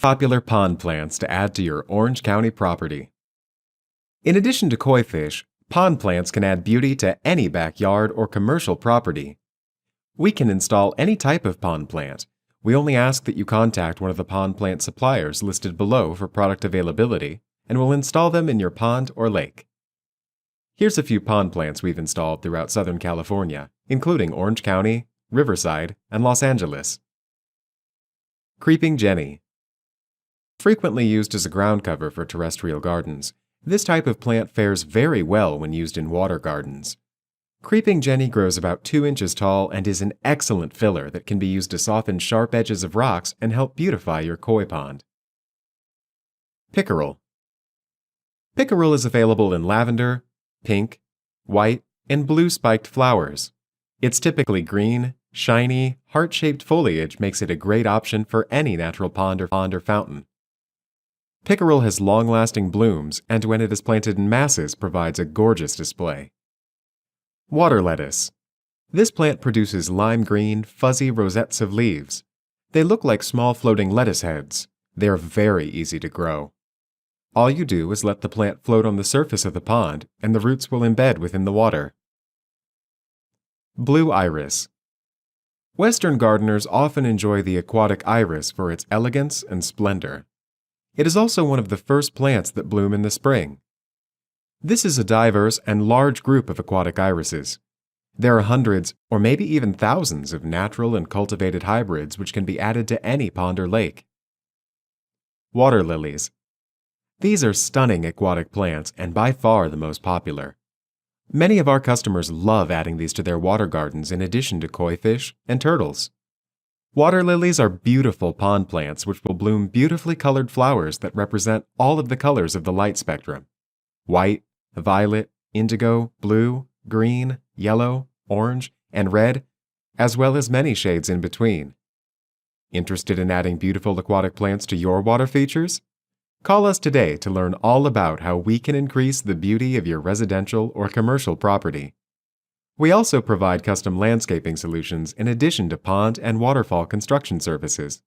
Popular pond plants to add to your Orange County property. In addition to koi fish, pond plants can add beauty to any backyard or commercial property. We can install any type of pond plant. We only ask that you contact one of the pond plant suppliers listed below for product availability, and we'll install them in your pond or lake. Here's a few pond plants we've installed throughout Southern California, including Orange County, Riverside, and Los Angeles. Creeping Jenny. Frequently used as a ground cover for terrestrial gardens, this type of plant fares very well when used in water gardens. Creeping Jenny grows about 2 inches tall and is an excellent filler that can be used to soften sharp edges of rocks and help beautify your koi pond. Pickerel. Pickerel is available in lavender, pink, white, and blue spiked flowers. Its typically green, shiny, heart-shaped foliage makes it a great option for any natural pond or fountain. Pickerel has long-lasting blooms and when it is planted in masses provides a gorgeous display. Water lettuce. This plant produces lime green, fuzzy rosettes of leaves. They look like small floating lettuce heads. They are very easy to grow. All you do is let the plant float on the surface of the pond and the roots will embed within the water. Blue iris. Western gardeners often enjoy the aquatic iris for its elegance and splendor. It is also one of the first plants that bloom in the spring. This is a diverse and large group of aquatic irises. There are hundreds or maybe even thousands of natural and cultivated hybrids which can be added to any pond or lake. Water lilies. These are stunning aquatic plants and by far the most popular. Many of our customers love adding these to their water gardens in addition to koi fish and turtles. Water lilies are beautiful pond plants which will bloom beautifully colored flowers that represent all of the colors of the light spectrum: white, violet, indigo, blue, green, yellow, orange, and red, as well as many shades in between. Interested in adding beautiful aquatic plants to your water features? Call us today to learn all about how we can increase the beauty of your residential or commercial property. We also provide custom landscaping solutions in addition to pond and waterfall construction services.